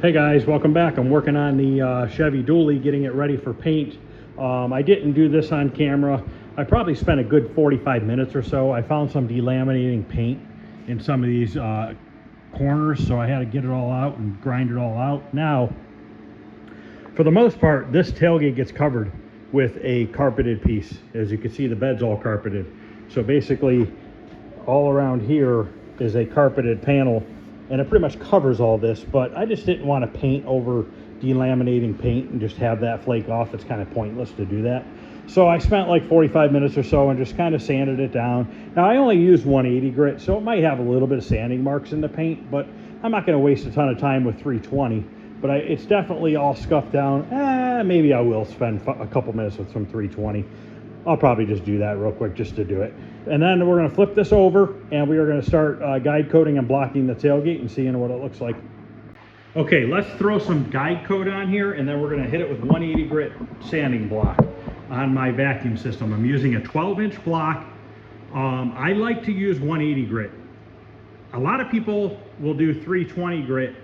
Hey guys, welcome back. I'm working on the Chevy Dually, getting it ready for paint. I didn't do this on camera. I probably spent a good 45 minutes or so. I found some delaminating paint in some of these corners, so I had to get it all out and grind it all out. Now, for the most part, this tailgate gets covered with a carpeted piece. As you can see, the bed's all carpeted. So basically, all around here is a carpeted panel, and it pretty much covers all this, but I just didn't want to paint over delaminating paint and just have that flake off. It's kind of pointless to do that. So I spent like 45 minutes or so and just kind of sanded it down. Now I only used 180 grit, so it might have a little bit of sanding marks in the paint, but I'm not going to waste a ton of time with 320. But it's definitely all scuffed down. Maybe I will spend a couple minutes with some 320. I'll probably just do that real quick just to do it. And then we're going to flip this over and we are going to start guide coating and blocking the tailgate and seeing what it looks like. Okay, let's throw some guide coat on here, and then we're going to hit it with 180 grit sanding block on my vacuum system. I'm using a 12-inch block. I like to use 180 grit. A lot of people will do 320 grit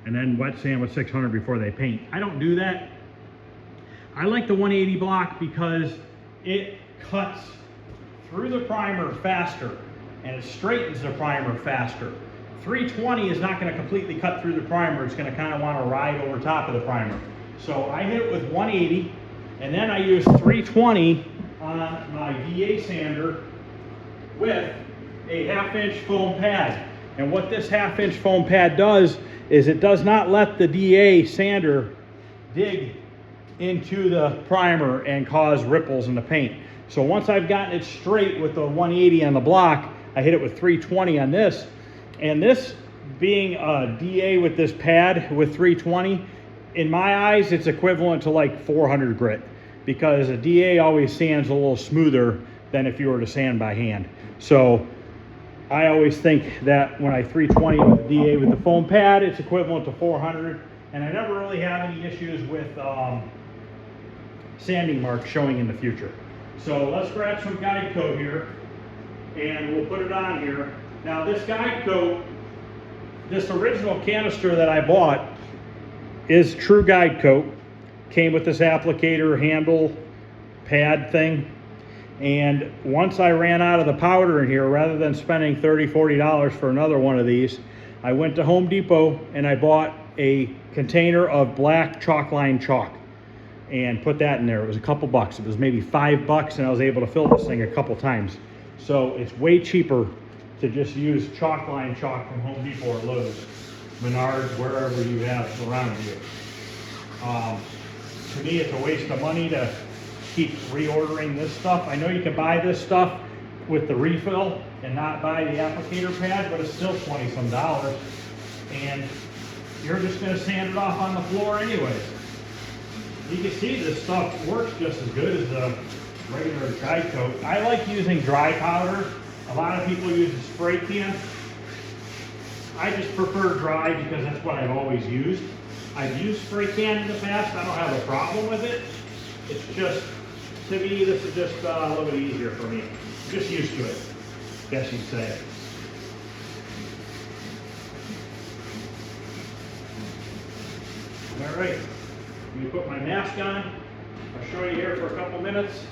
and then wet sand with 600 before they paint. I don't do that. I like the 180 block because it cuts through the primer faster and it straightens the primer faster. 320 is not going to completely cut through the primer. It's going to kind of want to ride over top of the primer. So I hit it with 180, and then I use 320 on my DA sander with a 1/2-inch foam pad. And what this 1/2-inch foam pad does is it does not let the DA sander dig into the primer and cause ripples in the paint. So once I've gotten it straight with the 180 on the block, I hit it with 320 on this. And this being a DA with this pad with 320, in my eyes, it's equivalent to like 400 grit, because a DA always sands a little smoother than if you were to sand by hand. So I always think that when I 320 with the DA with the foam pad, it's equivalent to 400. And I never really have any issues with sanding marks showing in the future. So let's grab some guide coat here and we'll put it on here. Now this guide coat, this original canister that I bought is true guide coat. Came with this applicator handle pad thing. And once I ran out of the powder in here, rather than spending $30, $40 for another one of these, I went to Home Depot and I bought a container of black chalk line chalk and put that in there. It was a couple bucks. It was maybe $5, and I was able to fill this thing a couple times. So it's way cheaper to just use chalk line chalk from Home Depot or Lowe's, Menards, wherever you have around you. To me, it's a waste of money to keep reordering this stuff. I know you can buy this stuff with the refill and not buy the applicator pad, but it's still $20 some, and you're just going to sand it off on the floor anyways. You can see this stuff works just as good as the regular guide coat. I like using dry powder. A lot of people use a spray can. I just prefer dry because that's what I've always used. I've used spray can in the past. I don't have a problem with it. It's just, to me, this is just a little bit easier for me. I'm just used to it, I guess you'd say. All right, let me put my mask on. I'll show you here for a couple minutes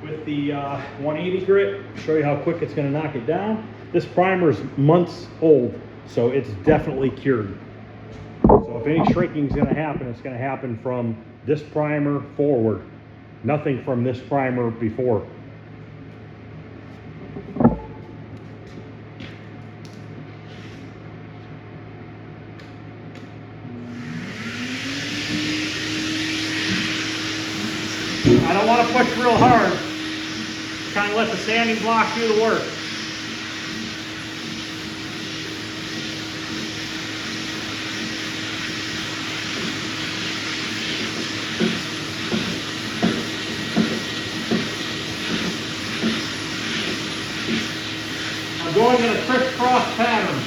with the 180 grit, show you how quick it's going to knock it down. This primer is months old, so it's definitely cured. So if any shrinking is going to happen, it's going to happen from this primer forward, nothing from this primer before. I don't want to push real hard. Kind of let the sanding block do the work. I'm going in a crisscross pattern.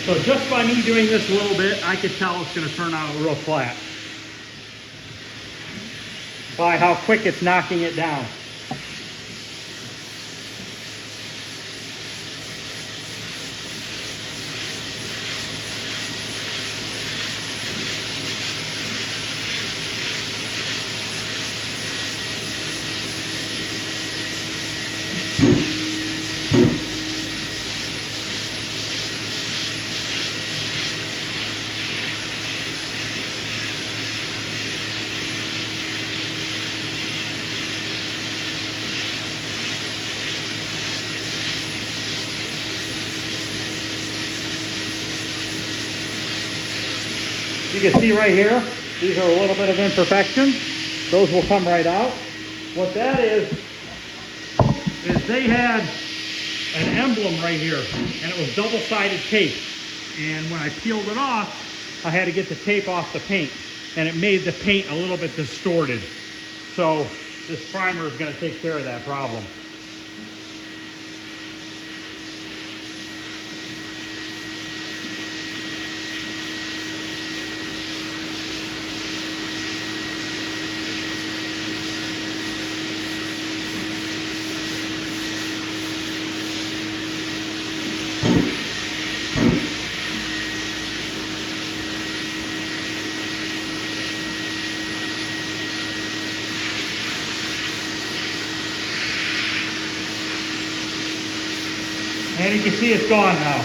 So just by me doing this a little bit, I could tell it's going to turn out real flat by how quick it's knocking it down. You can see right here, these are a little bit of imperfection. Those will come right out. What that is they had an emblem right here, and it was double-sided tape. And when I peeled it off, I had to get the tape off the paint, and it made the paint a little bit distorted. So this primer is going to take care of that problem. And you can see it's gone now.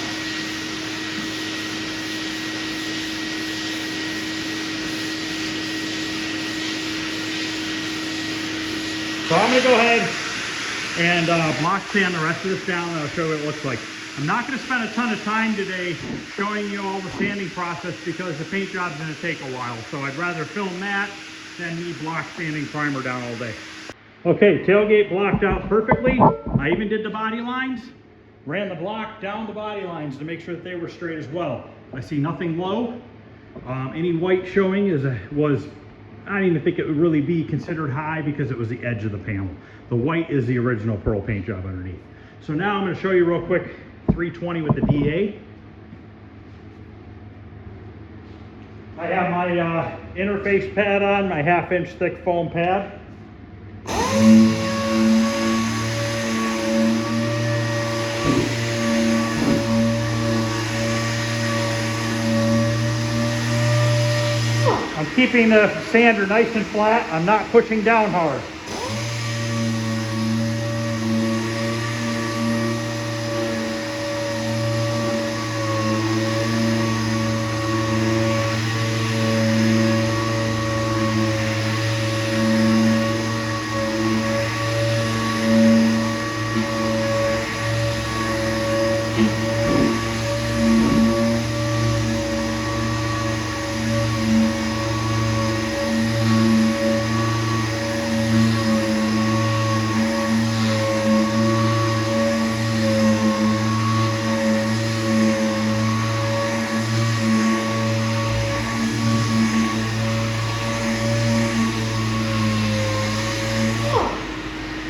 So I'm going to go ahead and block sand the rest of this down, and I'll show you what it looks like. I'm not going to spend a ton of time today showing you all the sanding process because the paint job is going to take a while. So I'd rather film that than me block sanding primer down all day. Okay, tailgate blocked out perfectly. I even did the body lines. Ran the block down the body lines to make sure that they were straight as well. I see nothing low. Any white showing was, I don't even think it would really be considered high because it was the edge of the panel. The white is the original pearl paint job underneath. So now I'm going to show you real quick 320 with the DA. I have my interface pad on, my 1/2 inch thick foam pad. I'm keeping the sander nice and flat. I'm not pushing down hard.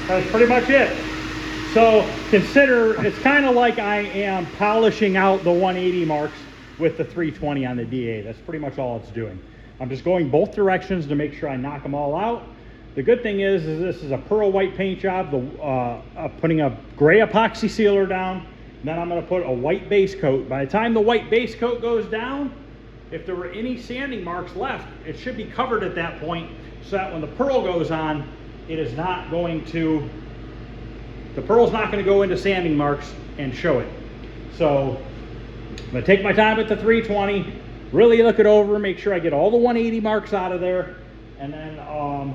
That's pretty much it. So consider it's kind of like I am polishing out the 180 marks with the 320 on the DA. That's pretty much all it's doing. I'm just going both directions to make sure I knock them all out. The good thing is this is a pearl white paint job. Putting a gray epoxy sealer down, and then I'm going to put a white base coat. By the time the white base coat goes down, if there were any sanding marks left, it should be covered at that point so that when the pearl goes on, it is not going to, the pearl's not going to go into sanding marks and show it. So I'm going to take my time with the 320, really look it over, make sure I get all the 180 marks out of there, and then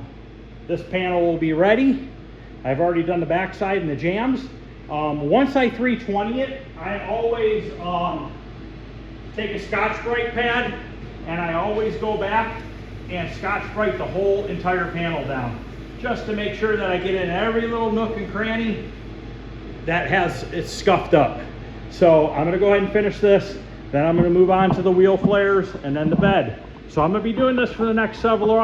this panel will be ready. I've already done the backside and the jambs. Once I 320 it, I always take a Scotch-Brite pad, and I always go back and Scotch-Brite the whole entire panel down, just to make sure that I get in every little nook and cranny that has it's scuffed up. So I'm going to go ahead and finish this, then I'm going to move on to the wheel flares and then the bed. So I'm going to be doing this for the next several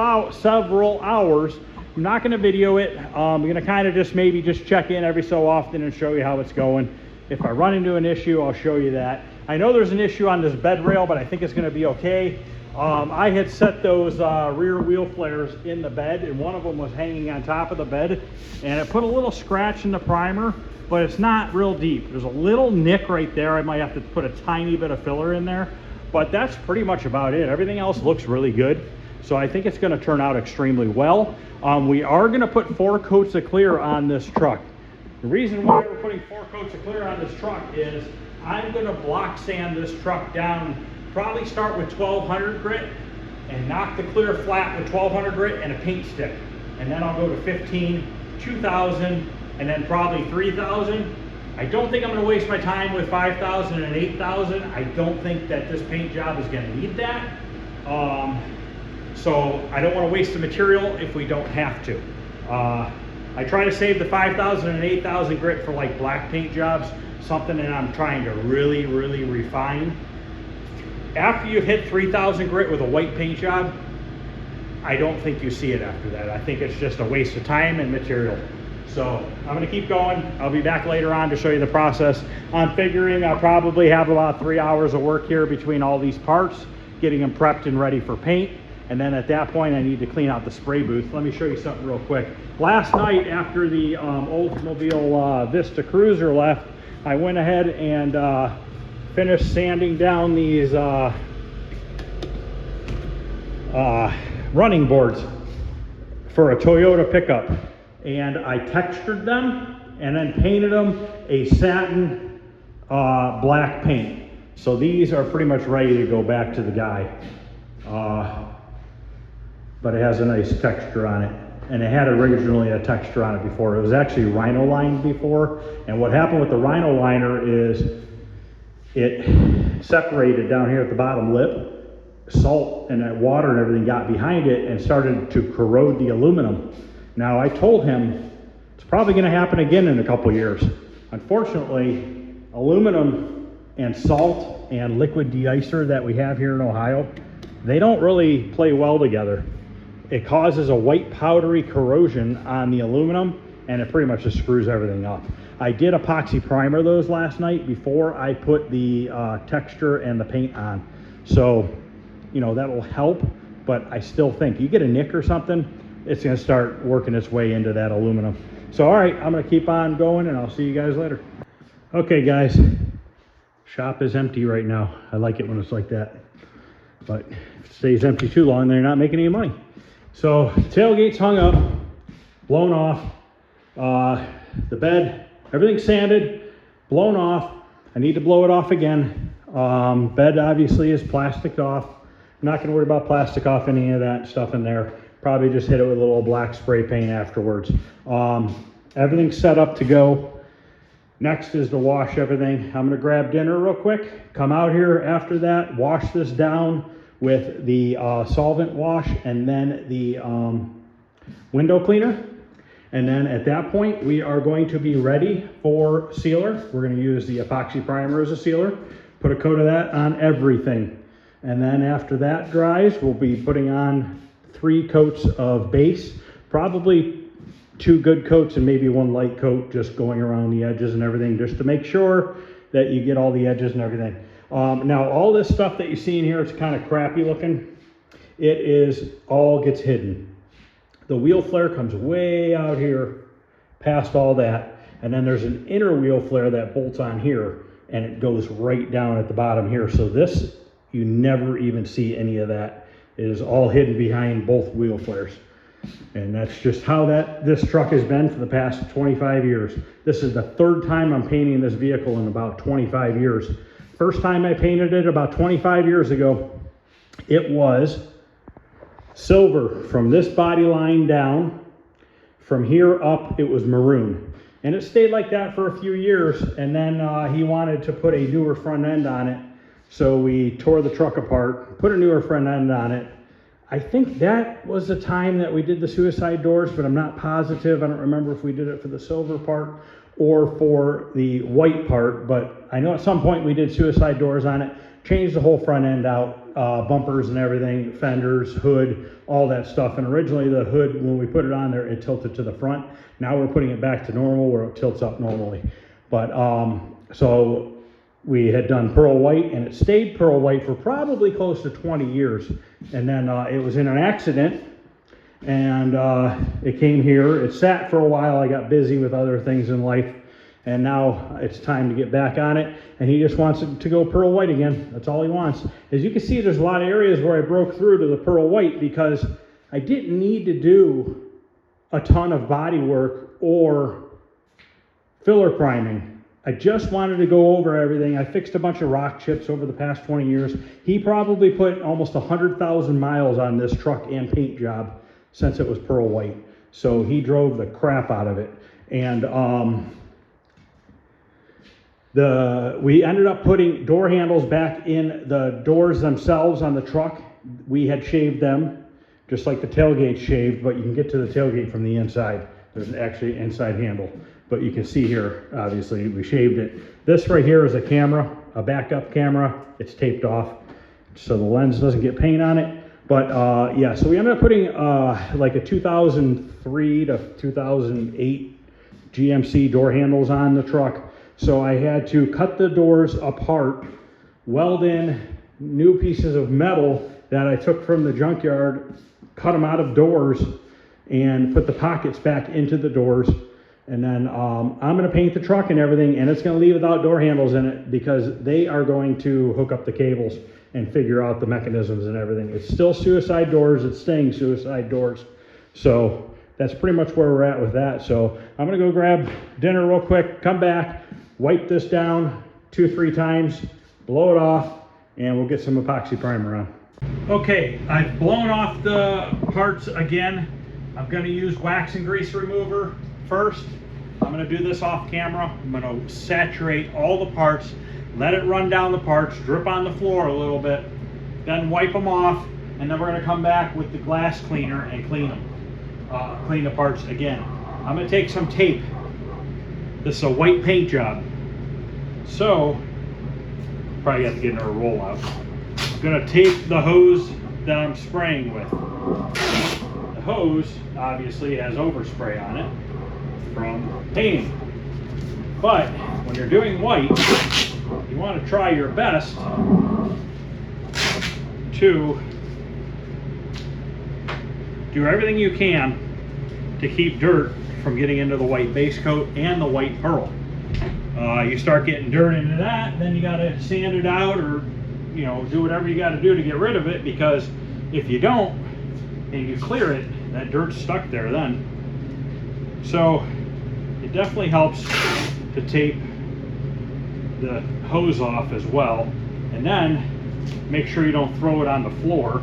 hours. I'm not going to video it. I'm going to kind of just maybe just check in every so often and show you how it's going. If I run into an issue, I'll show you that. I know there's an issue on this bed rail, but I think it's gonna be okay. I had set those rear wheel flares in the bed, and one of them was hanging on top of the bed, and it put a little scratch in the primer, but it's not real deep. There's a little nick right there. I might have to put a tiny bit of filler in there, but that's pretty much about it. Everything else looks really good. So I think it's gonna turn out extremely well. We are gonna put 4 coats of clear on this truck. The reason why we're putting 4 coats of clear on this truck is I'm gonna block sand this truck down, probably start with 1200 grit and knock the clear flat with 1200 grit and a paint stick. And then I'll go to 15, 2000, and then probably 3000. I don't think I'm gonna waste my time with 5000 and 8000. I don't think that this paint job is gonna need that. So I don't wanna waste the material if we don't have to. I try to save the 5000 and 8000 grit for like black paint jobs, something that I'm trying to really, really refine. After you've hit 3000 grit with a white paint job, I don't think you see it after that. I think it's just a waste of time and material. So I'm gonna keep going. I'll be back later on to show you the process. I'm figuring I'll probably have about 3 hours of work here between all these parts, getting them prepped and ready for paint. And then at that point, I need to clean out the spray booth. Let me show you something real quick. Last night, after the Oldsmobile Vista Cruiser left, I went ahead and finished sanding down these running boards for a Toyota pickup. And I textured them and then painted them a satin black paint. So these are pretty much ready to go back to the guy. But it has a nice texture on it. And it had originally a texture on it before. It was actually rhino lined before. And what happened with the rhino liner is it separated down here at the bottom lip. Salt and that water and everything got behind it and started to corrode the aluminum. Now I told him it's probably gonna happen again in a couple years. Unfortunately, aluminum and salt and liquid de-icer that we have here in Ohio, they don't really play well together. It causes a white powdery corrosion on the aluminum and it pretty much just screws everything up. I did epoxy primer those last night before I put the texture and the paint on. So, you know, that will help, but I still think you get a nick or something, it's gonna start working its way into that aluminum. So, all right, I'm gonna keep on going and I'll see you guys later. Okay guys, shop is empty right now. I like it when it's like that, but if it stays empty too long, they're not making any money. So tailgate's hung up, blown off, the bed, everything's sanded, blown off. I need to blow it off again. Bed obviously is plasticed off. I'm not gonna worry about plastic off any of that stuff in there. Probably just hit it with a little black spray paint afterwards. Everything's set up to go. Next is to wash everything. I'm gonna grab dinner real quick, come out here after that, wash this down with the solvent wash and then the window cleaner. And then at that point, we are going to be ready for sealer. We're gonna use the epoxy primer as a sealer, put a coat of that on everything. And then after that dries, we'll be putting on 3 coats of base, probably 2 good coats and maybe 1 light coat, just going around the edges and everything, just to make sure that you get all the edges and everything. Now all this stuff that you see in here, it's kind of crappy looking. It is all gets hidden. The wheel flare comes way out here past all that. And then there's an inner wheel flare that bolts on here and it goes right down at the bottom here. So this, you never even see any of that. It is all hidden behind both wheel flares. And that's just how this truck has been for the past 25 years. This is the 3rd time I'm painting this vehicle in about 25 years. First time I painted it about 25 years ago, it was silver from this body line down. From here up, it was maroon. And it stayed like that for a few years. And then he wanted to put a newer front end on it. So we tore the truck apart, put a newer front end on it. I think that was the time that we did the suicide doors, but I'm not positive. I don't remember if we did it for the silver part or for the white part, but I know at some point we did suicide doors on it, changed the whole front end out, bumpers and everything, fenders, hood, all that stuff. And originally the hood, when we put it on there, it tilted to the front. Now we're putting it back to normal where it tilts up normally. But so we had done pearl white, and it stayed pearl white for probably close to 20 years. And then it was in an accident, and it came here. It sat for a while. I got busy with other things in life, and now it's time to get back on it. And he just wants it to go pearl white again. That's all he wants. As you can see, there's a lot of areas where I broke through to the pearl white because I didn't need to do a ton of body work or filler priming. I just wanted to go over everything. I fixed a bunch of rock chips over the past 20 years. He probably put almost 100,000 miles on this truck and paint job since it was pearl white. So he drove the crap out of it. And we ended up putting door handles back in the doors themselves on the truck. We had shaved them, just like the tailgate's shaved, but you can get to the tailgate from the inside. There's actually an inside handle. But you can see here, obviously, we shaved it. This right here is a camera, a backup camera. It's taped off, so the lens doesn't get paint on it. But yeah, so we ended up putting like a 2003 to 2008 GMC door handles on the truck. So I had to cut the doors apart, weld in new pieces of metal that I took from the junkyard, cut them out of doors, and put the pockets back into the doors. And then I'm going to paint the truck and everything, and it's going to leave without door handles in it because they are going to hook up the cables and figure out the mechanisms and everything. It's still suicide doors. It's staying suicide doors. So that's pretty much where we're at with that. So I'm going to go grab dinner real quick, come back, wipe this down 2-3 times, blow it off, and we'll get some epoxy primer on. Okay, I've blown off the parts again. I'm going to use wax and grease remover first. I'm going to do this off camera. I'm going to saturate all the parts, let it run down the parts, drip on the floor a little bit, then wipe them off, and then we're going to come back with the glass cleaner and clean them, clean the parts again. I'm going to take some tape. This is a white paint job, so probably have to get another rollout. I'm going to tape the hose that I'm spraying with. The hose obviously has overspray on it from painting, but when you're doing white, you want to try your best to do everything you can to keep dirt from getting into the white base coat and the white pearl. You start getting dirt into that, then you got to sand it out, or do whatever you got to do to get rid of it, because if you don't and you clear it, that dirt's stuck there then. So it definitely helps to tape the hose off as well, and then make sure you don't throw it on the floor.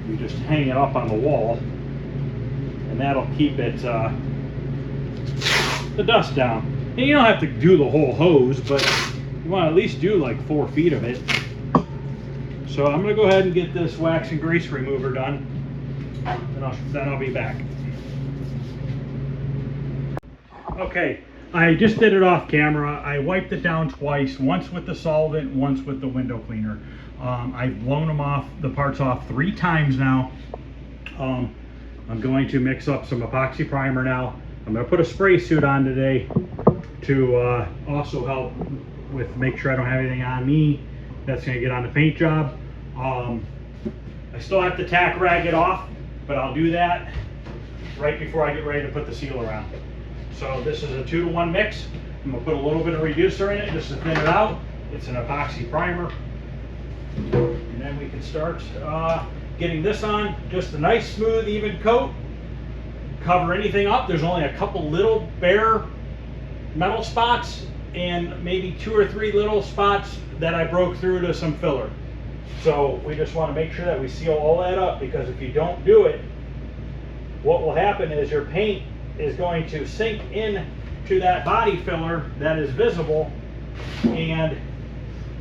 You just hang it up on the wall, and that'll keep it the dust down. And you don't have to do the whole hose, but you want to at least do like 4 feet of it. So I'm going to go ahead and get this wax and grease remover done, and then I'll be back. Okay, I just did it off camera. I wiped it down twice, once with the solvent, once with the window cleaner. I've blown them off, the parts off 3 times now. I'm going to mix up some epoxy primer now. I'm going to put a spray suit on today to also help with make sure I don't have anything on me that's going to get on the paint job. I still have to tack rag it off, but I'll do that right before I get ready to put the seal around. So this is a 2-to-1 mix. I'm going to put a little bit of reducer in it just to thin it out. It's an epoxy primer. And then we can start getting this on. Just a nice, smooth, even coat. Cover anything up. There's only a couple little bare metal spots and maybe 2 or 3 little spots that I broke through to some filler. So we just want to make sure that we seal all that up, because if you don't do it, what will happen is your paint is going to sink in to that body filler that is visible, and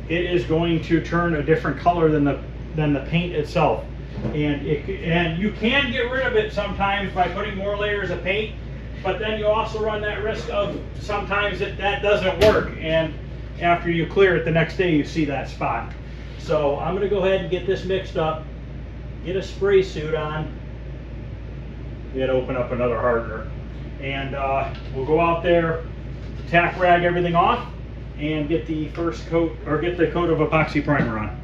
it is going to turn a different color than the paint itself. And you can get rid of it sometimes by putting more layers of paint, but then you also run that risk of sometimes that doesn't work, and after you clear it the next day you see that spot. So I'm going to go ahead and get this mixed up, get a spray suit on, and open up another hardener, and we'll go out there, tack rag everything off, and get the first coat, or get the coat of epoxy primer on.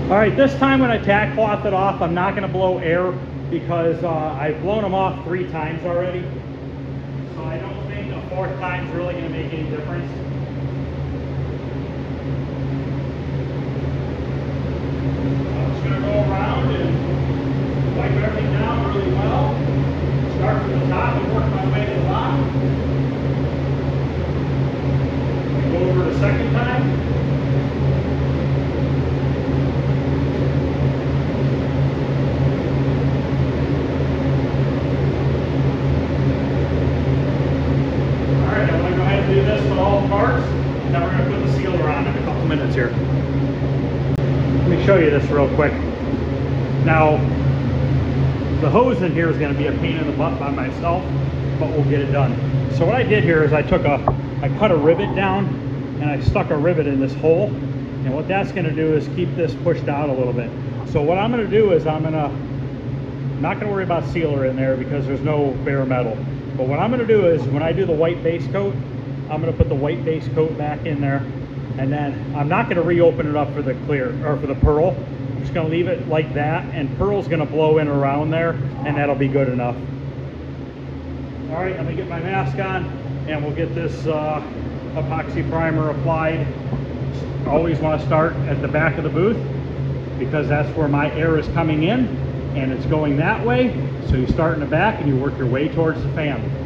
All right, this time when I tack cloth it off, I'm not going to blow air because I've blown them off 3 times already. So I don't think a 4th time is really going to make any difference. I'm just going to go around and wipe everything down really well. Start from the top and work my way to the bottom. And go over the 2nd time. Do this with all parts, and then we're going to put the sealer on in a couple minutes here. Let me show you this real quick. Now, the hose in here is going to be a pain in the butt by myself, but we'll get it done. So what I did here is I cut a rivet down, and I stuck a rivet in this hole, and what that's going to do is keep this pushed out a little bit. So what I'm going to do is I'm not going to worry about sealer in there because there's no bare metal. But what I'm going to do is when I do the white base coat, I'm going to put the white base coat back in there, and then I'm not going to reopen it up for the clear, or for the pearl. I'm just going to leave it like that, and pearl's going to blow in around there, and that'll be good enough. All right, let me get my mask on, and we'll get this epoxy primer applied. Always want to start at the back of the booth because that's where my air is coming in, and it's going that way. So you start in the back and you work your way towards the fan.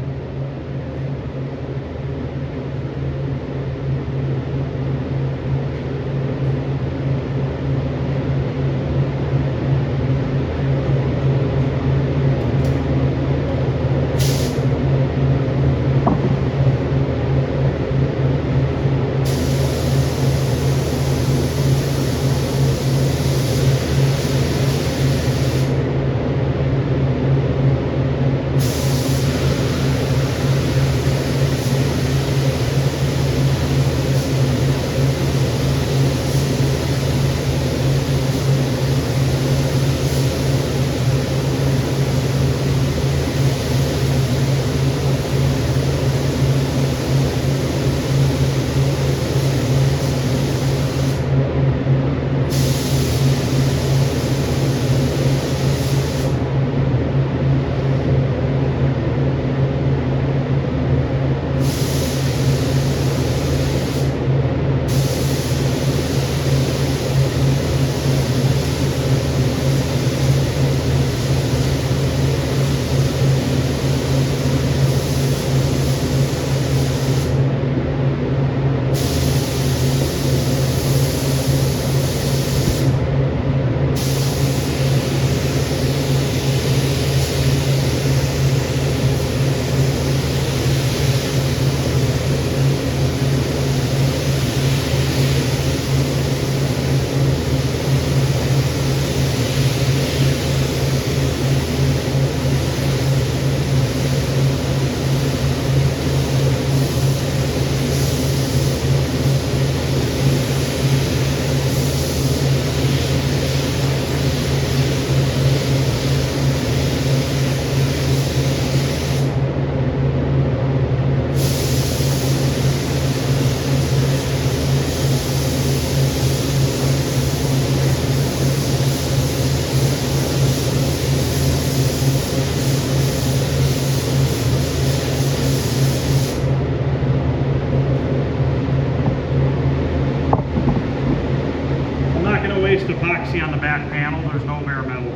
Epoxy on the back panel, there's no bare metal.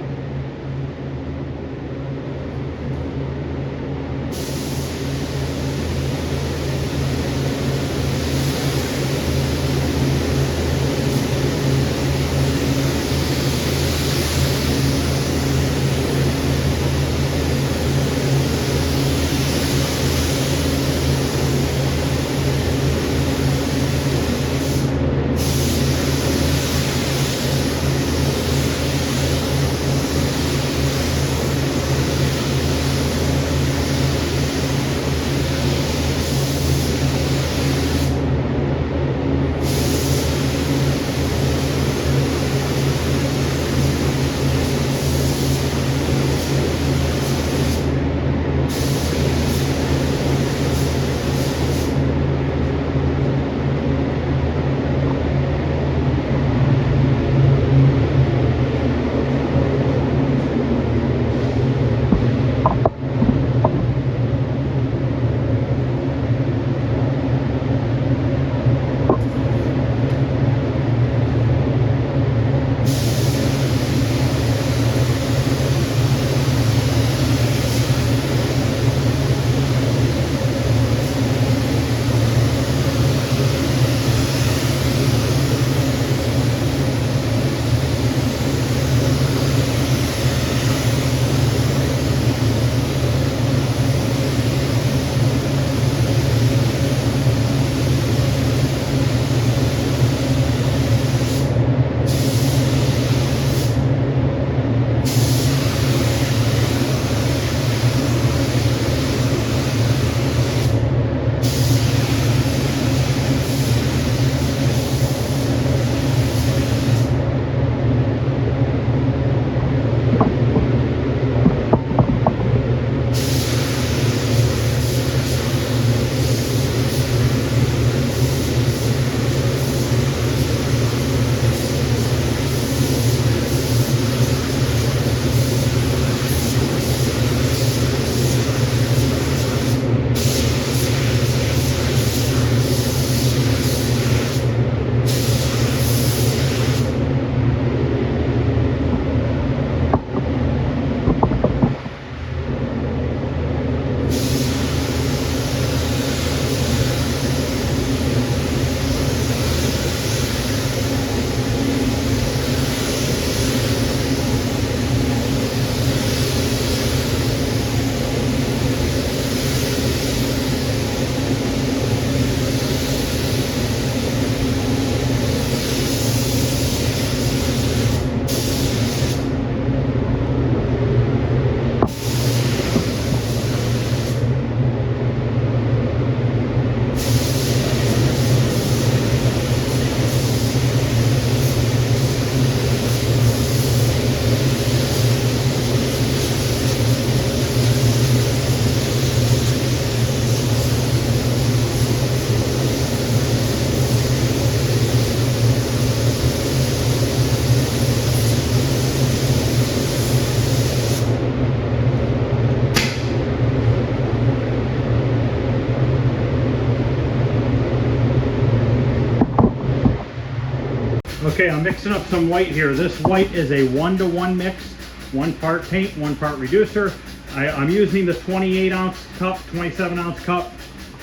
Okay, I'm mixing up some white here. This white is a 1-to-1 mix, 1 part paint, 1 part reducer. I'm using the 28-ounce cup, 27-ounce cup.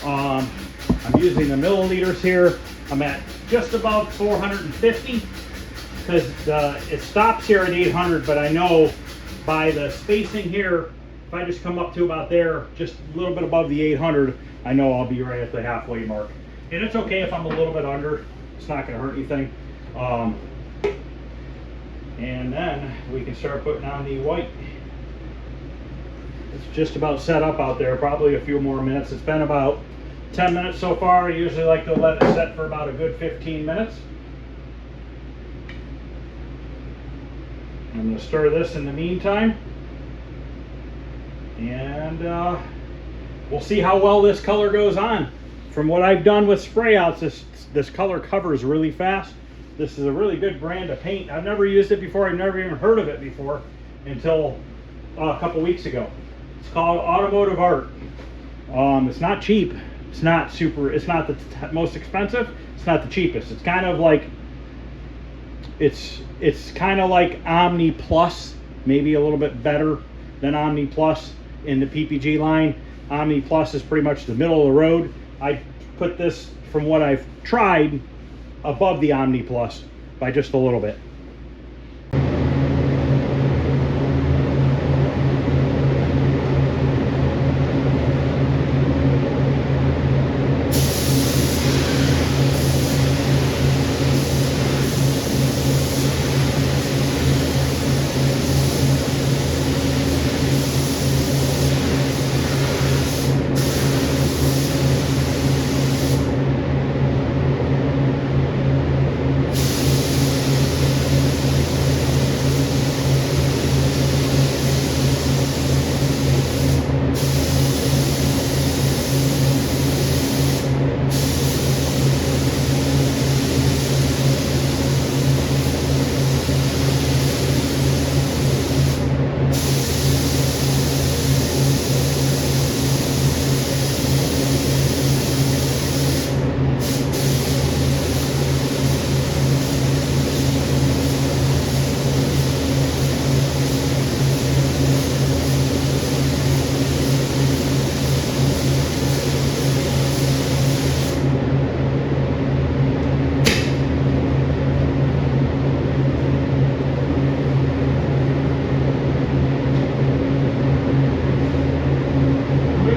I'm using the milliliters here. I'm at just about 450 because it stops here at 800, but I know by the spacing here, if I just come up to about there, just a little bit above the 800, I know I'll be right at the halfway mark. And it's okay if I'm a little bit under. It's not going to hurt anything. And then we can start putting on the white. It's just about set up out there, probably a few more minutes. It's been about 10 minutes so far. I usually like to let it set for about a good 15 minutes. I'm going to stir this in the meantime. And we'll see how well this color goes on. From what I've done with spray outs, this color covers really fast. This is a really good brand of paint. I've never used it before. I've never even heard of it before until a couple weeks ago. It's called Automotive Art. It's not cheap. It's not the most expensive. It's not the cheapest. It's kind of like, it's kind of like Omni Plus, maybe a little bit better than Omni Plus in the PPG line. Omni Plus is pretty much the middle of the road. I put this, from what I've tried, above the Omni Plus by just a little bit.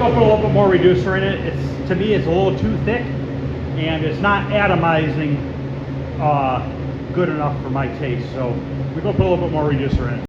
I'll put a little bit more reducer in it. To me, it's a little too thick, and it's not atomizing good enough for my taste. So we're gonna put a little bit more reducer in it.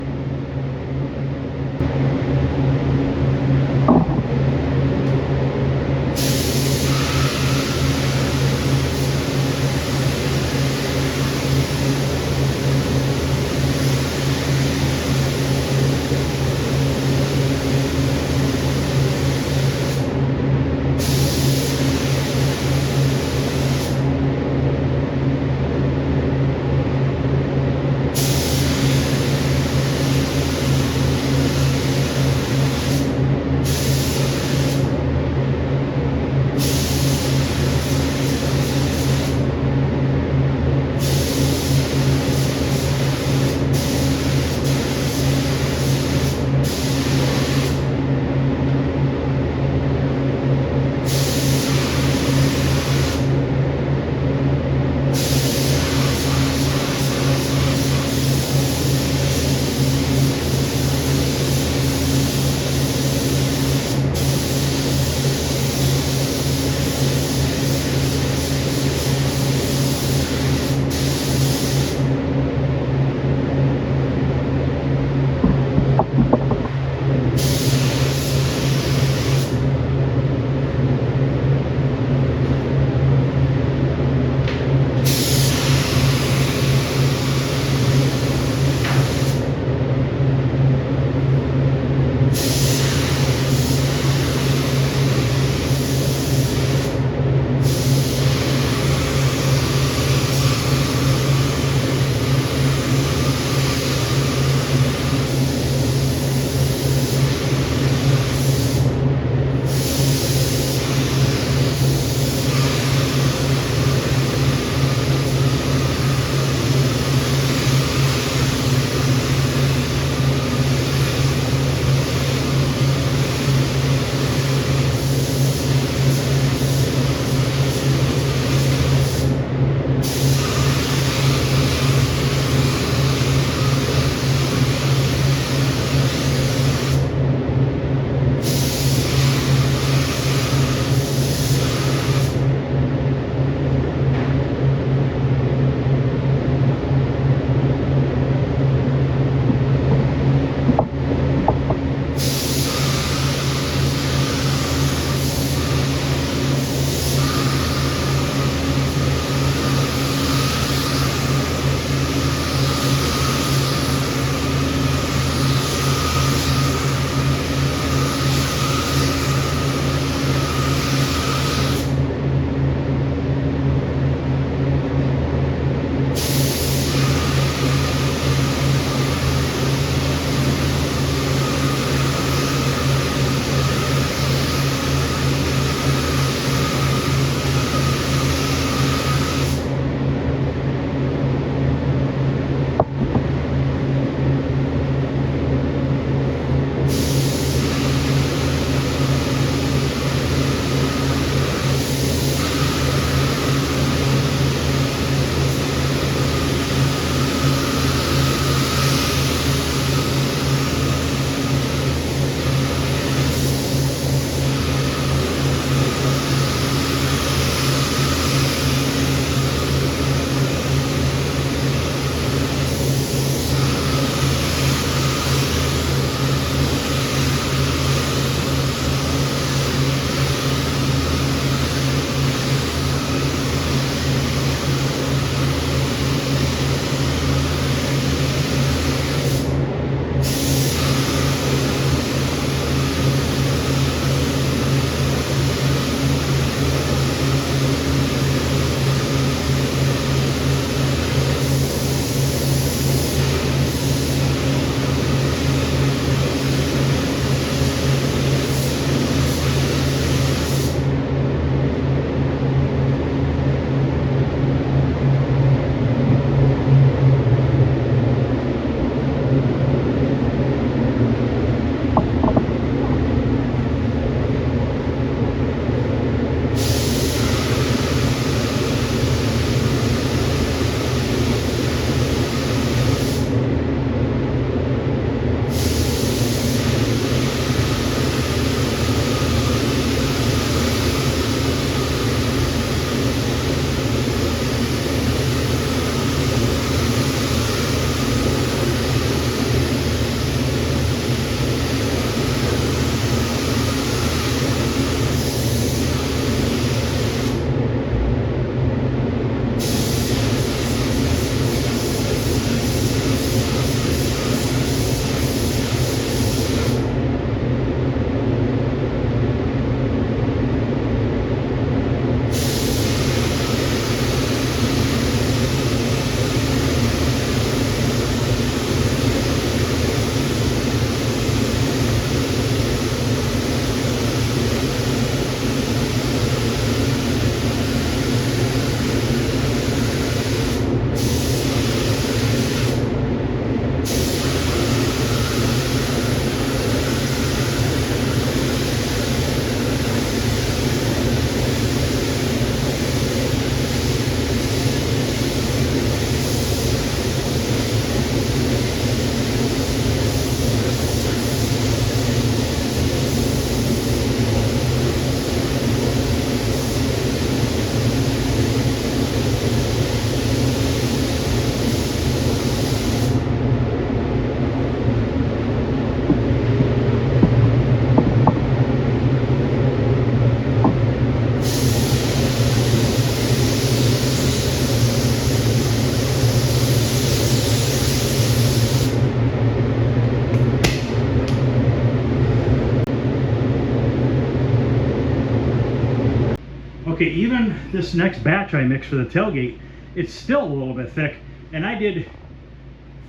you, even this next batch I mixed for the tailgate, it's still a little bit thick, and I did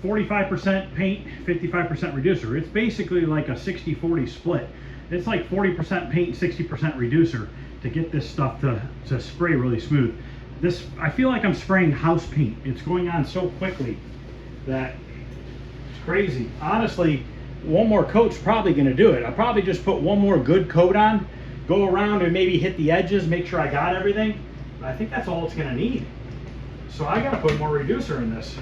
45% paint, 55% reducer. It's basically like a 60-40 split. It's like 40% paint, 60% reducer to get this stuff to spray really smooth. This, I feel like I'm spraying house paint. It's going on so quickly that it's crazy. Honestly, one more coat's probably gonna do it. I'll probably just put one more good coat on, go around and maybe hit the edges, make sure I got everything. I think that's all it's gonna need. So I gotta put more reducer in this.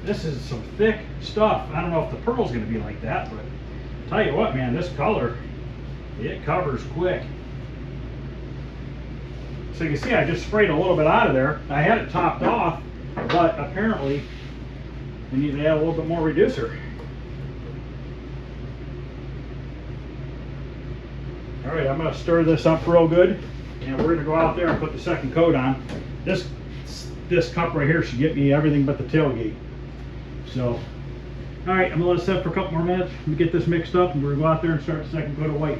This is some thick stuff. I don't know if the pearl's gonna be like that, but I'll tell you what, man, this color, it covers quick. So you can see I just sprayed a little bit out of there. I had it topped off, but apparently I need to add a little bit more reducer. All right, I'm gonna stir this up real good, and we're gonna go out there and put the second coat on. This cup right here should get me everything but the tailgate. So, all right, I'm gonna let it set for a couple more minutes. Let me get this mixed up, and we're gonna go out there and start the second coat of white.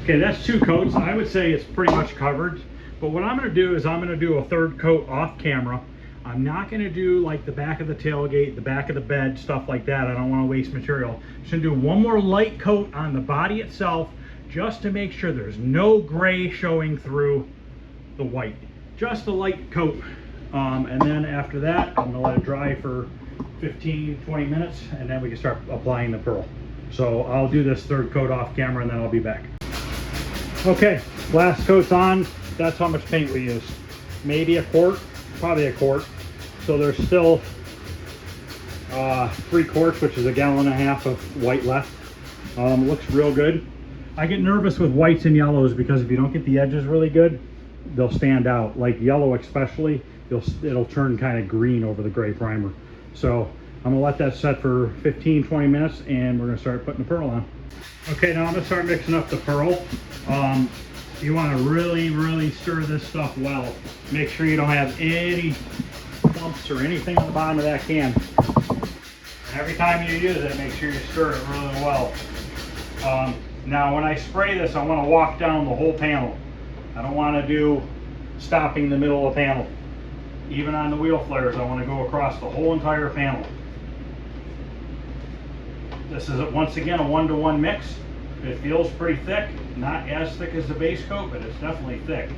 Okay, that's 2 coats. I would say it's pretty much covered. But what I'm going to do is I'm going to do a 3rd coat off camera. I'm not going to do like the back of the tailgate, the back of the bed, stuff like that. I don't want to waste material. I'm just going to do one more light coat on the body itself, just to make sure there's no gray showing through the white. Just a light coat. And then after that, I'm going to let it dry for 15-20 minutes, and then we can start applying the pearl. So I'll do this 3rd coat off camera, and then I'll be back. Okay, last coat's on. That's how much paint we use. Maybe a quart, probably a quart. So there's still 3 quarts, which is a 1.5 gallons of white left. Looks real good. I get nervous with whites and yellows because if you don't get the edges really good, they'll stand out. Like yellow especially, it'll turn kind of green over the gray primer. So I'm gonna let that set for 15-20 minutes, and we're gonna start putting the pearl on. Okay, now I'm gonna start mixing up the pearl. You want to really stir this stuff well. Make sure you don't have any clumps or anything on the bottom of that can. And every time you use it, make sure you stir it really well. Now when I spray this, I want to walk down the whole panel. I don't want to do stopping the middle of the panel. Even on the wheel flares, I want to go across the whole entire panel. This is once again a 1-to-1 mix. It feels pretty thick, not as thick as the base coat, but it's definitely thick.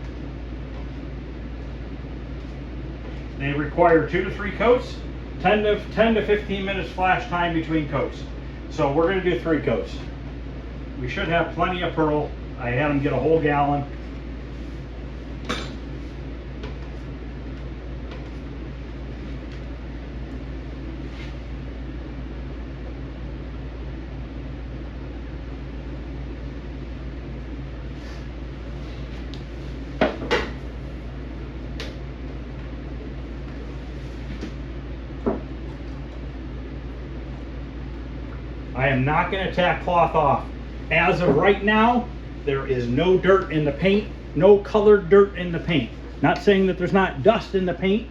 They require 2 to 3 coats, 10 to 15 minutes flash time between coats. So we're going to do 3 coats. We should have plenty of pearl. I had them get a whole gallon. I am not going to tack cloth off. As of right now, there is no dirt in the paint, no colored dirt in the paint. Not saying that there's not dust in the paint,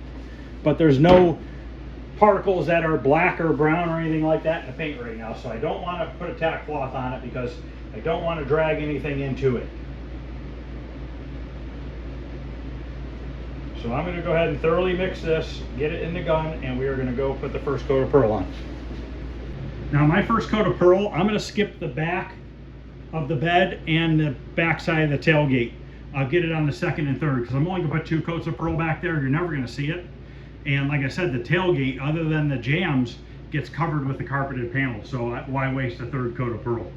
but there's no particles that are black or brown or anything like that in the paint right now. So I don't want to put a tack cloth on it because I don't want to drag anything into it. So I'm going to go ahead and thoroughly mix this, get it in the gun, and we are going to go put the first coat of pearl on. Now my first coat of pearl, I'm going to skip the back of the bed and the back side of the tailgate. I'll get it on the 2nd and 3rd because I'm only going to put 2 coats of pearl back there. You're never going to see it. And like I said, the tailgate, other than the jambs, gets covered with the carpeted panel. So why waste a 3rd coat of pearl?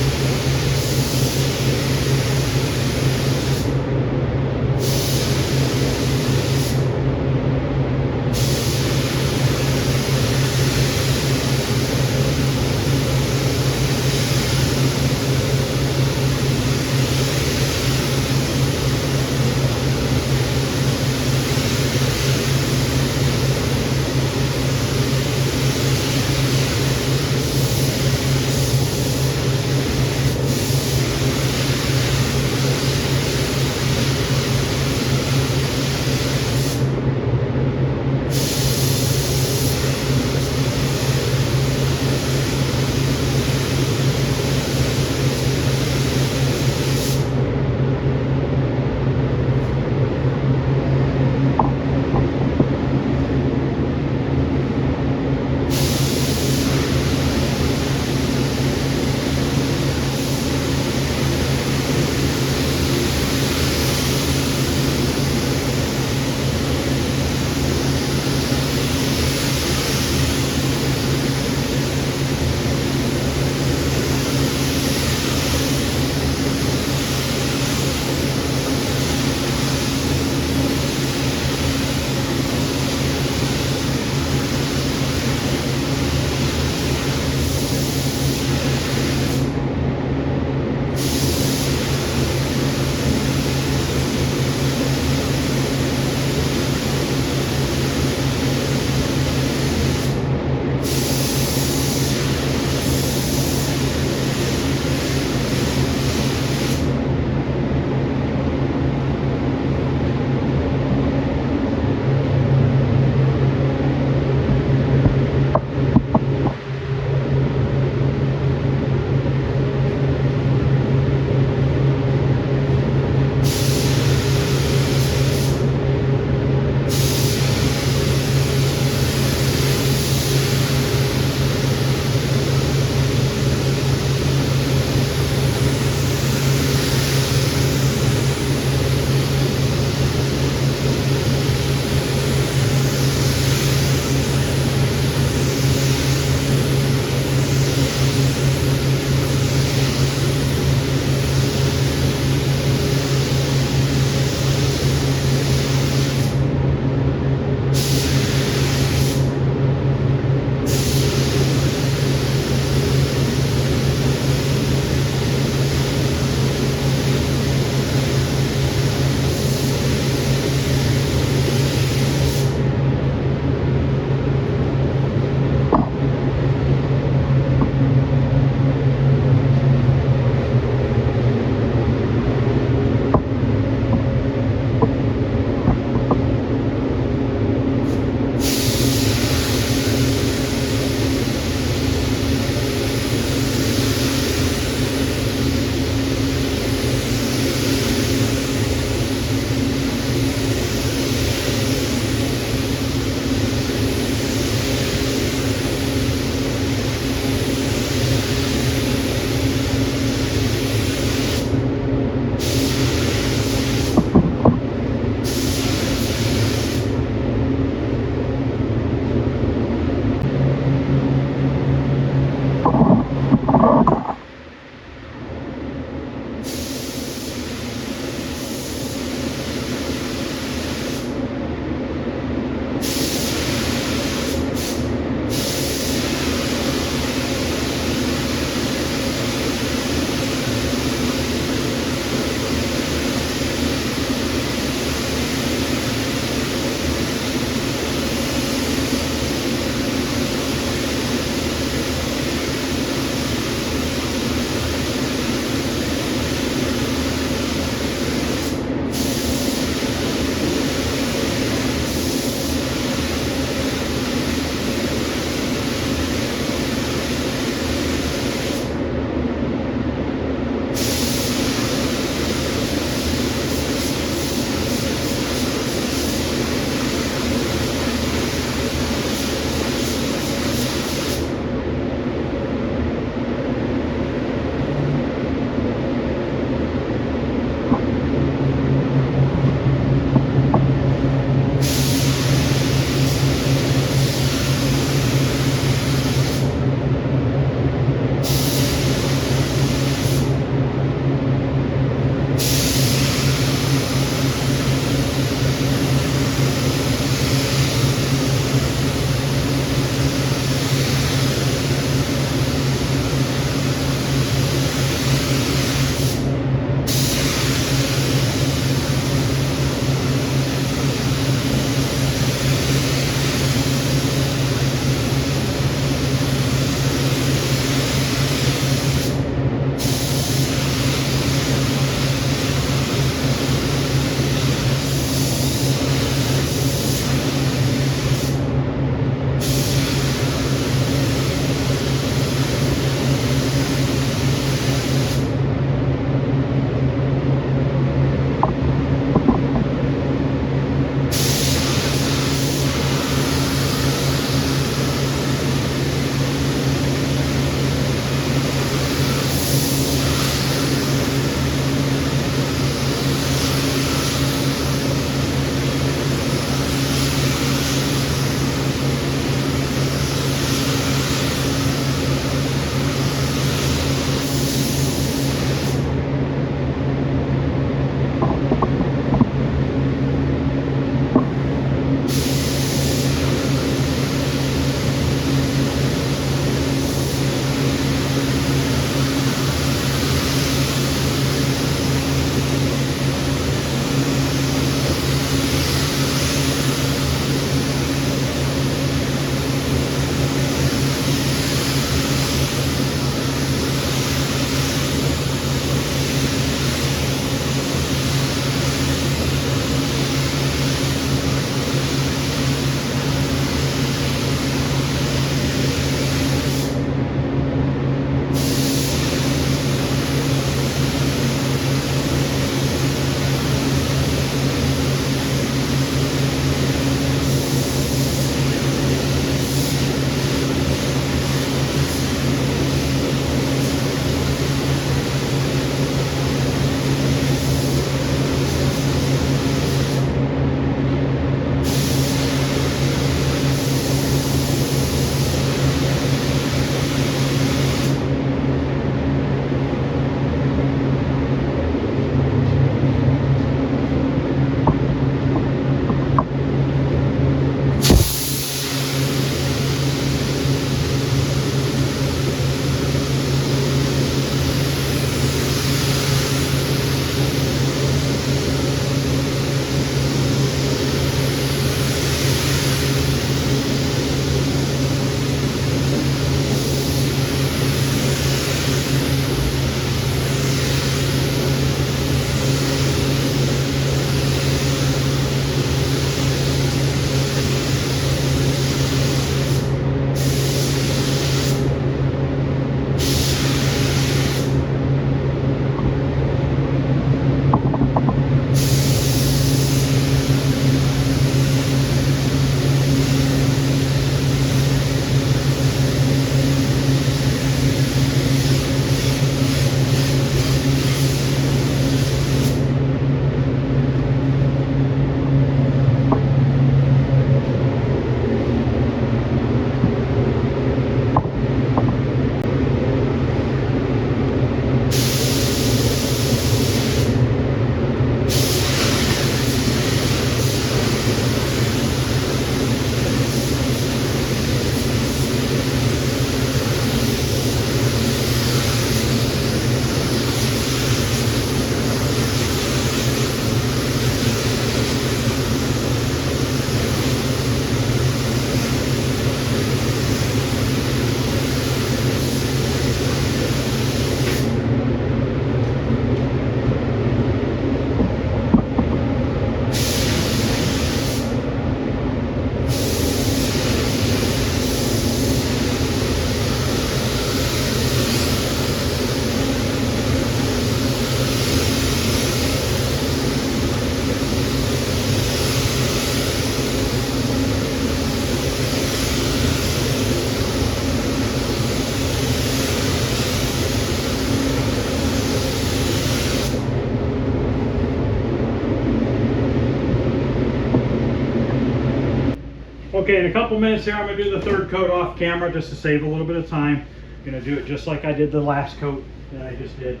Okay, in a couple minutes here, I'm gonna do the third coat off camera just to save a little bit of time. I'm gonna do it just like I did the last coat that I just did.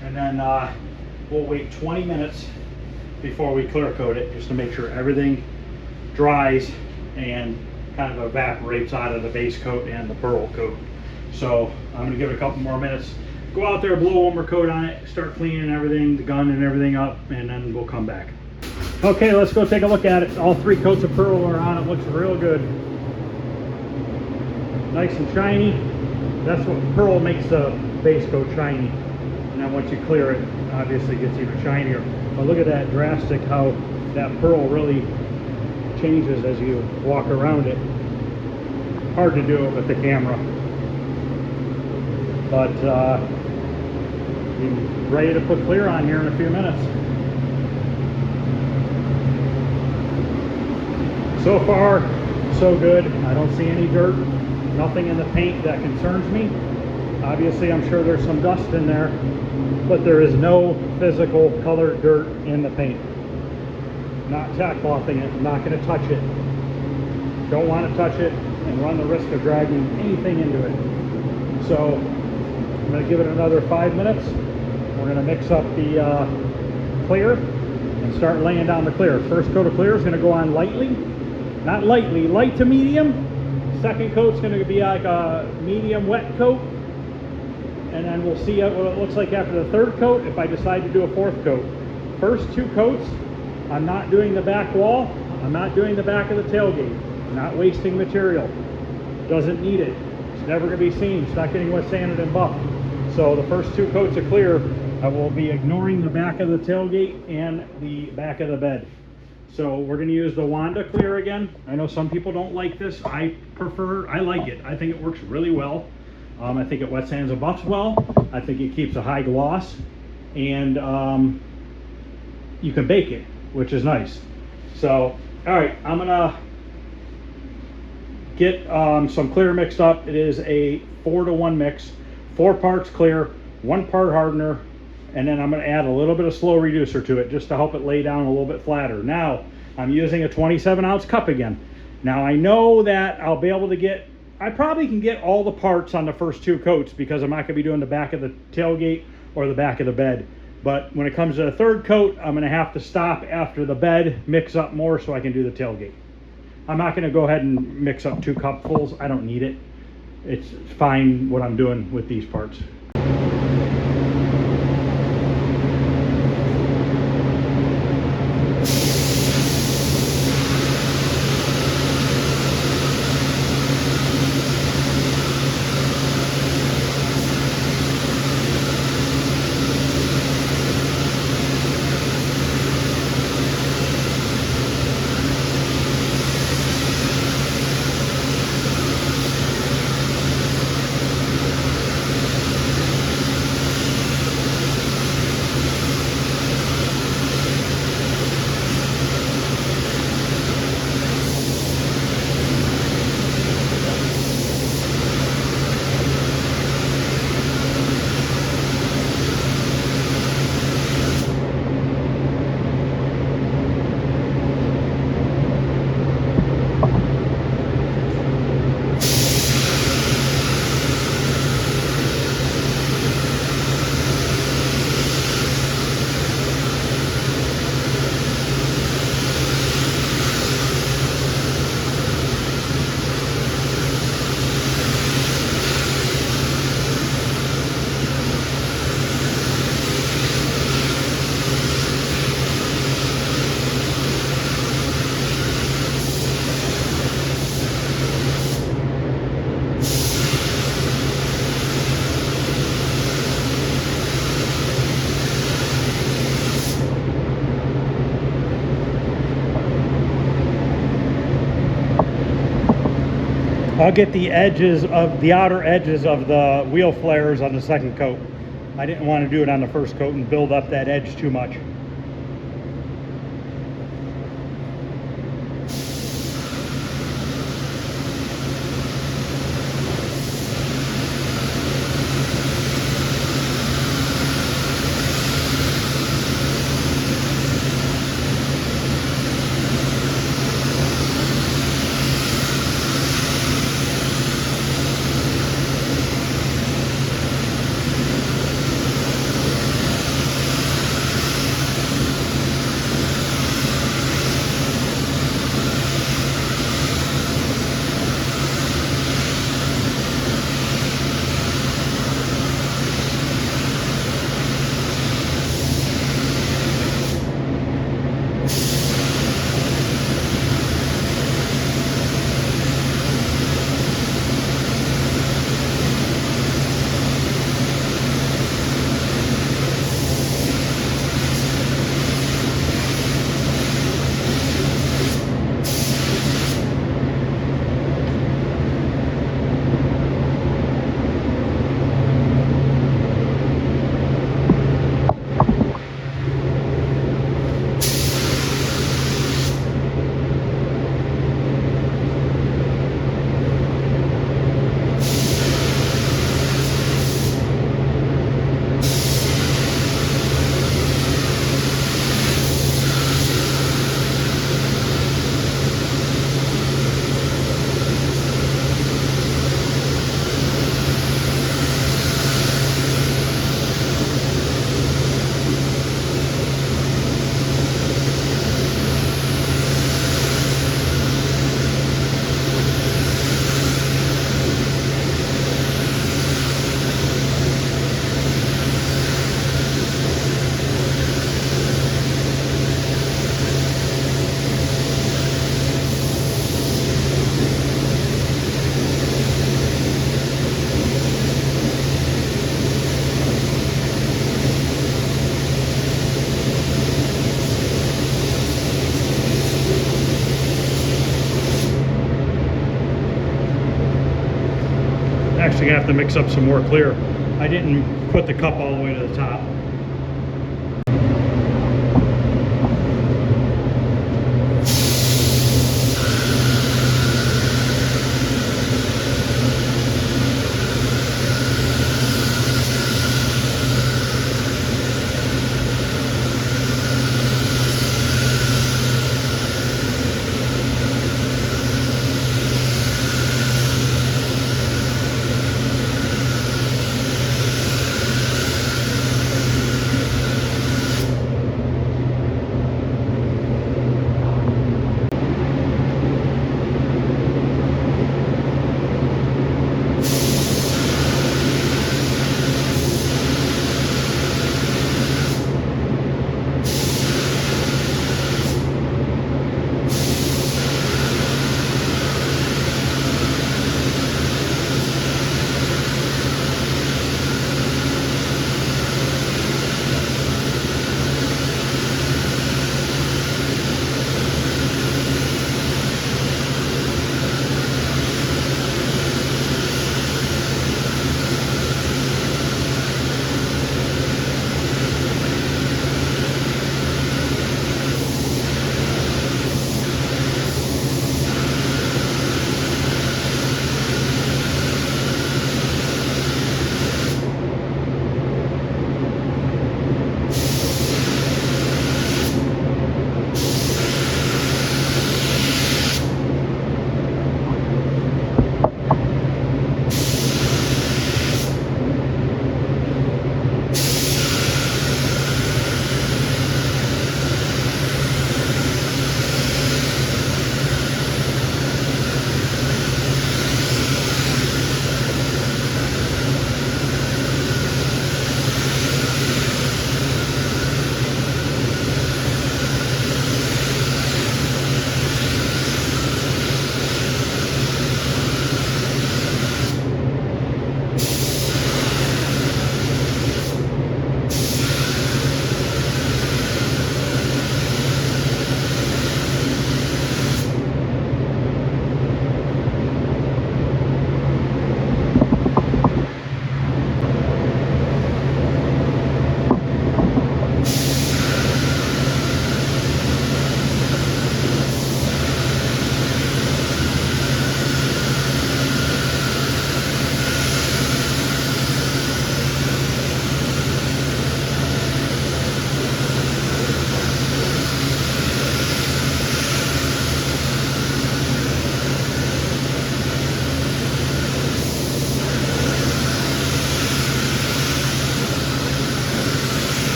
And then we'll wait 20 minutes before we clear coat it, just to make sure everything dries and kind of evaporates out of the base coat and the pearl coat. So I'm gonna give it a couple more minutes. Go out there, blow one more coat on it, start cleaning everything, the gun and everything up, and then we'll come back. Okay, let's go take a look at it. All 3 coats of pearl are on. It looks real good. Nice and shiny. That's what pearl makes the base coat shiny. And then once you clear it, obviously it gets even shinier. But look at that drastic, how that pearl really changes as you walk around it. Hard to do it with the camera. But you're ready to put clear on here in a few minutes. So far, so good. I don't see any dirt, nothing in the paint that concerns me. Obviously, I'm sure there's some dust in there, but there is no physical colored dirt in the paint. Not tack clothing it, I'm not going to touch it. Don't want to touch it and run the risk of dragging anything into it. So, I'm going to give it another 5 minutes. We're going to mix up the clear and start laying down the clear. First coat of clear is going to go on lightly. Not lightly, light to medium. Second coat's going to be like a medium wet coat. And then we'll see what it looks like after the third coat if I decide to do a 4th coat. First 2 coats, I'm not doing the back wall. I'm not doing the back of the tailgate. I'm not wasting material. Doesn't need it. It's never going to be seen. It's not getting wet sanded and buffed. So the first 2 coats of clear, I will be ignoring the back of the tailgate and the back of the bed. So we're going to use the Wanda clear again. I know some people don't like this. I like it. I think it works really well. I think it wet sands and buffs well. I think it keeps a high gloss, and you can bake it, which is nice. So, all right, I'm gonna get some clear mixed up. It is a 4-to-1 mix, 4 parts clear, 1 part hardener, and then I'm going to add a little bit of slow reducer to it just to help it lay down a little bit flatter. Now, I'm using a 27-ounce cup again. Now, I know that I'll be able to get, I probably can get all the parts on the first 2 coats because I'm not going to be doing the back of the tailgate or the back of the bed. But when it comes to the 3rd coat, I'm going to have to stop after the bed, mix up more so I can do the tailgate. I'm not going to go ahead and mix up 2 cupfuls. I don't need it. It's fine what I'm doing with these parts. I'll get the edges of the outer edges of the wheel flares on the 2nd coat. I didn't want to do it on the 1st coat and build up that edge too much. obviously gonna have to mix up some more clear. I didn't put the cup all the way to the top.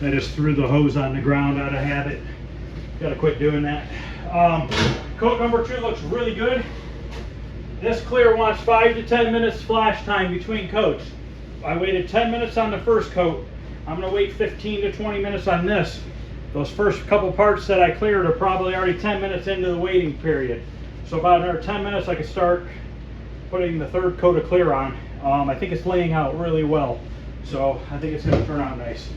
I just threw the hose on the ground out of habit. Gotta quit doing that. Coat number 2 looks really good. This clear wants 5 to 10 minutes splash time between coats. I waited 10 minutes on the first coat. I'm gonna wait 15 to 20 minutes on this. Those first couple parts that I cleared are probably already 10 minutes into the waiting period. So about another 10 minutes I can start putting the third coat of clear on. I think it's laying out really well. So I think it's gonna turn out nice.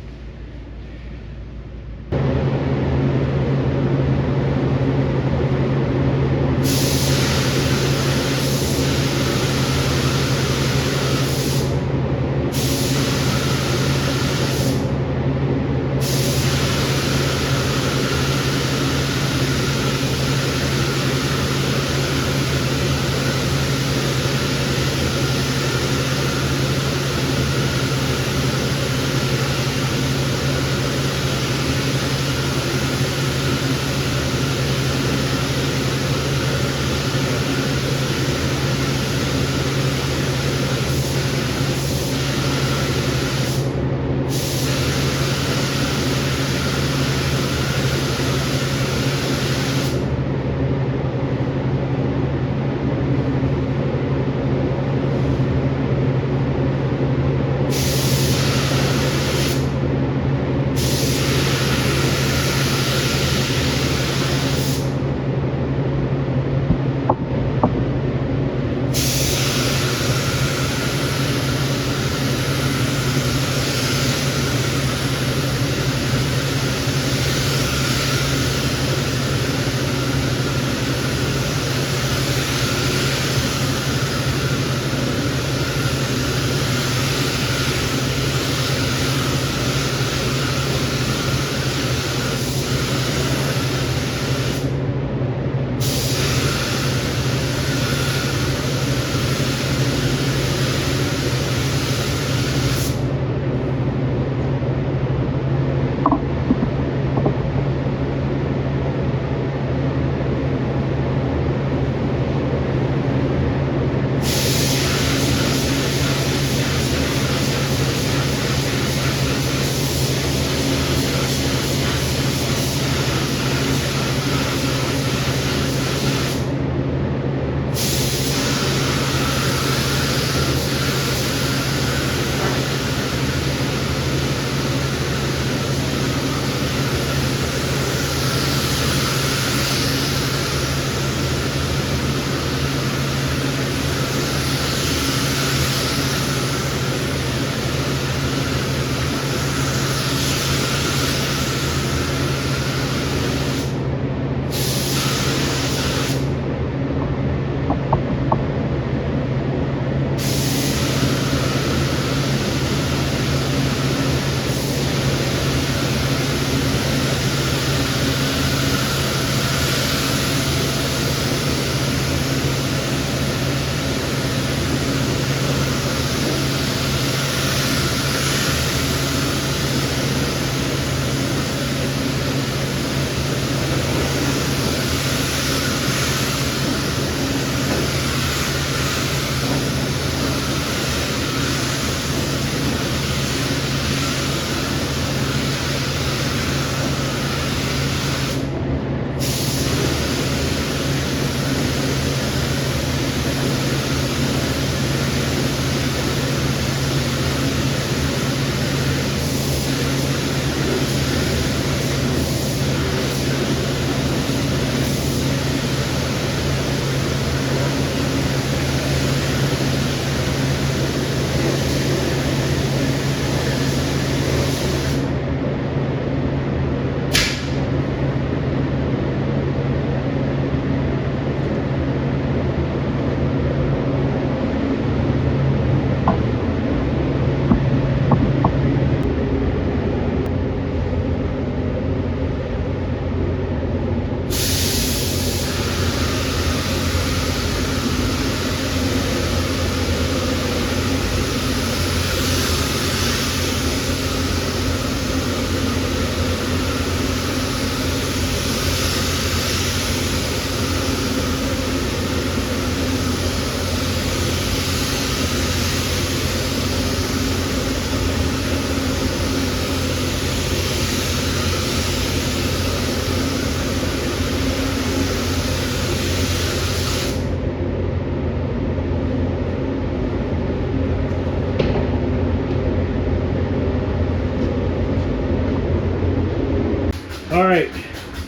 All right,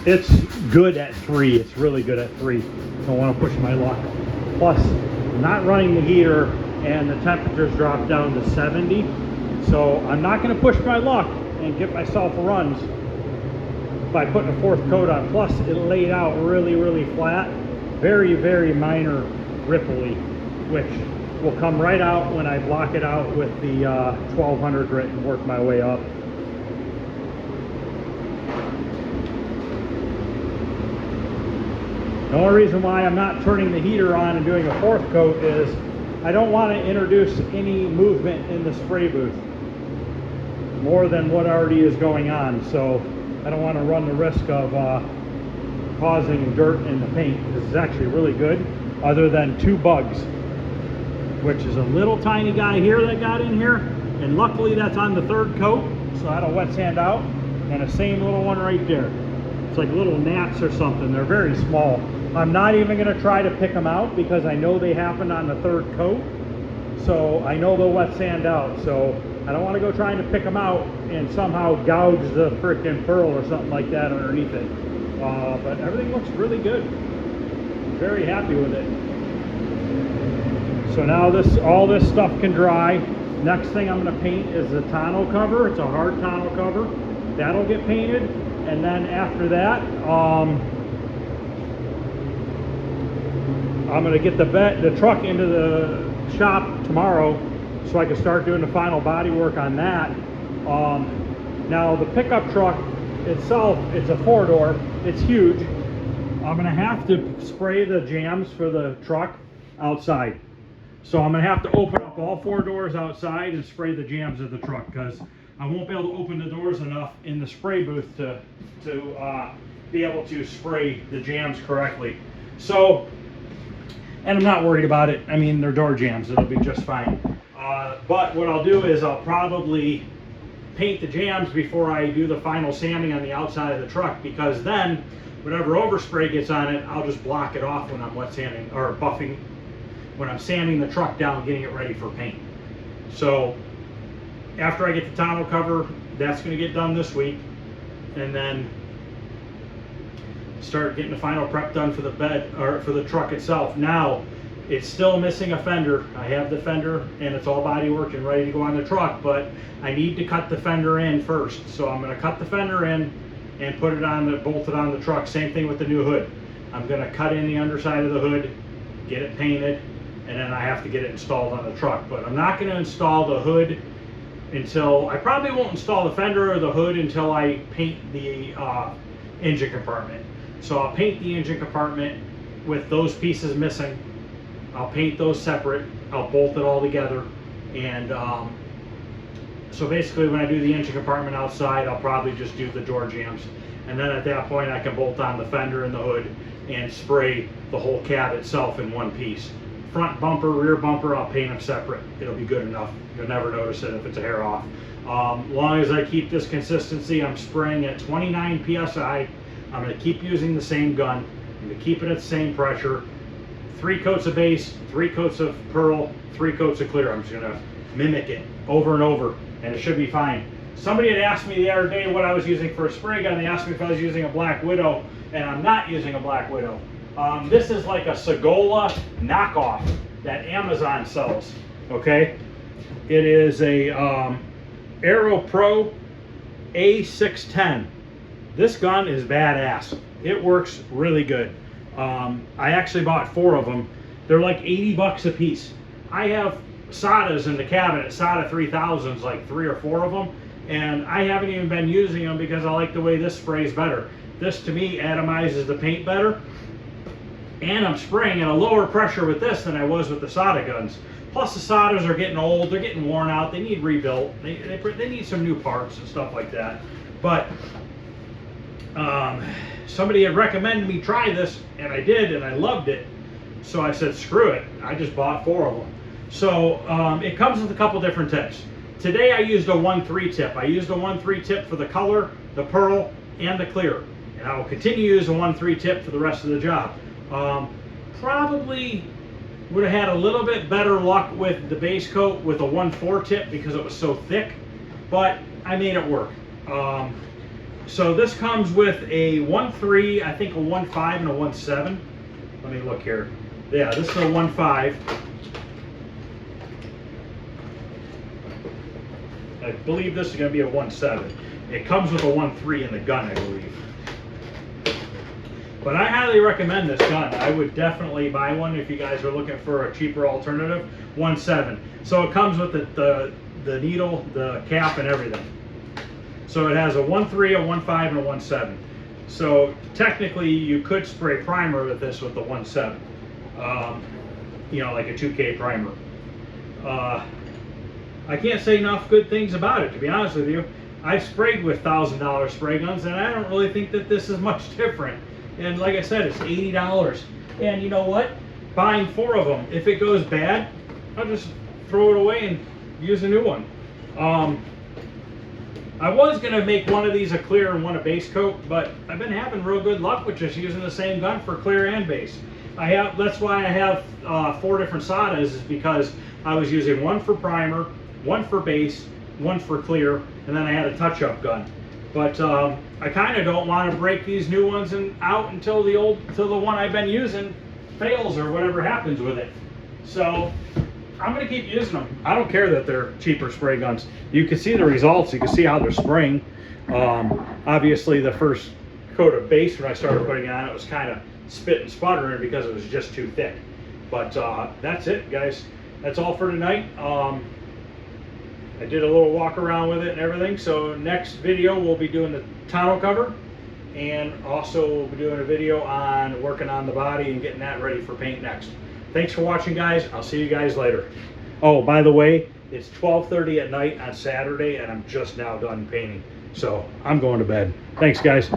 it's good at 3. It's really good at 3. Don't want to push my luck. Plus, I'm not running the heater and the temperatures dropped down to 70. So I'm not going to push my luck and get myself runs by putting a 4th coat on. Plus, it laid out really, really flat. Very, very minor ripply, which will come right out when I block it out with the 1200 grit and work my way up. The only reason why I'm not turning the heater on and doing a 4th coat is I don't want to introduce any movement in the spray booth more than what already is going on. So I don't want to run the risk of causing dirt in the paint. This is actually really good, other than 2 bugs, which is a little tiny guy here that got in here, and luckily that's on the 3rd coat, so that'll wet sand out, and the same little one right there. It's like little gnats or something. They're very small. I'm not even going to try to pick them out because I know they happened on the 3rd coat, so I know they'll wet sand out. So I don't want to go trying to pick them out and somehow gouge the frickin' pearl or something like that underneath it. But everything looks really good. Very happy with it. So now all this stuff can dry. Next thing I'm going to paint is the tonneau cover. It's a hard tonneau cover. That'll get painted, and then after that, I'm going to get the truck into the shop tomorrow so I can start doing the final body work on that. Now the pickup truck itself, it's a 4-door. It's huge. I'm going to have to spray the jams for the truck outside. So I'm going to have to open up all 4 doors outside and spray the jams of the truck, because I won't be able to open the doors enough in the spray booth to be able to spray the jams correctly. So, and I'm not worried about it. I mean, they're door jams. It'll be just fine. But what I'll do is I'll probably paint the jams before I do the final sanding on the outside of the truck, because then whatever overspray gets on it, I'll just block it off when I'm wet sanding or buffing, when I'm sanding the truck down, getting it ready for paint. So after I get the tonneau cover, that's going to get done this week, and then start getting the final prep done for the bed, or for the truck itself. Now it's still missing a fender. I have the fender and it's all body work and ready to go on the truck, but I need to cut the fender in first. So I'm going to cut the fender in and put it on, bolt it on the truck. Same thing with the new hood. I'm going to cut in the underside of the hood, get it painted, and then I have to get it installed on the truck. But I'm not going to install the hood until, I probably won't install the fender or the hood until I paint the engine compartment. So I'll paint the engine compartment with those pieces missing. I'll paint those separate. I'll bolt it all together. And so basically when I do the engine compartment outside, I'll probably just do the door jams. And then at that point I can bolt on the fender and the hood and spray the whole cab itself in one piece. Front bumper, rear bumper, I'll paint them separate. It'll be good enough. You'll never notice it if it's a hair off. Long as I keep this consistency, I'm spraying at 29 PSI. I'm going to keep using the same gun. I'm going to keep it at the same pressure. 3 coats of base, 3 coats of pearl, 3 coats of clear. I'm just going to mimic it over and over, and it should be fine. Somebody had asked me the other day what I was using for a spray gun. They asked me if I was using a Black Widow, and I'm not using a Black Widow. This is like a Segola knockoff that Amazon sells, okay? It is a Aero Pro A610. This gun is badass. It works really good. I actually bought 4 of them. They're like 80 bucks a piece. I have SATAs in the cabinet, SATA 3000s, like 3 or 4 of them, and I haven't even been using them because I like the way this sprays better. This to me atomizes the paint better, and I'm spraying at a lower pressure with this than I was with the SATA guns. Plus the SATAs are getting old, they're getting worn out, they need rebuilt, they need some new parts and stuff like that. But somebody had recommended me try this, and I did, and I loved it. So I said, screw it. I just bought 4 of them. So it comes with a couple different tips. Today I used a 1-3 tip. I used a 1-3 tip for the color, the pearl, and the clear. And I will continue to use a 1-3 tip for the rest of the job. Probably would have had a little bit better luck with the base coat with a 1-4 tip because it was so thick, but I made it work. So this comes with a 1.3, I think a 1.5 and a 1.7. Let me look here. Yeah, this is a 1.5. I believe this is going to be a 1.7. It comes with a 1.3 in the gun, I believe. But I highly recommend this gun. I would definitely buy one if you guys are looking for a cheaper alternative. 1.7. So it comes with the needle, the cap, and everything. So it has a 1.3, a 1.5, and a 1.7. So technically you could spray primer with this with the 1.7. You know, like a 2K primer. I can't say enough good things about it, to be honest with you. I've sprayed with $1,000 spray guns, and I don't really think that this is much different. And like I said, it's $80. And you know what? Buying 4 of them, if it goes bad, I'll just throw it away and use a new one. I was going to make one of these a clear and one a base coat, but I've been having real good luck with just using the same gun for clear and base. That's why I have 4 different sodas, is because I was using one for primer, one for base, one for clear, and then I had a touch-up gun. But I kind of don't want to break these new ones out until the one I've been using fails or whatever happens with it. So I'm going to keep using them. I don't care that they're cheaper spray guns. You can see the results. You can see how they're spraying. Obviously, the first coat of base when I started putting it on, it was kind of spit and sputtering because it was just too thick. But that's it, guys. That's all for tonight. I did a little walk around with it and everything. So next video we'll be doing the tonneau cover, and also we'll be doing a video on working on the body and getting that ready for paint next. Thanks for watching, guys. I'll see you guys later. Oh, by the way, it's 12:30 at night on Saturday, and I'm just now done painting. So I'm going to bed. Thanks, guys.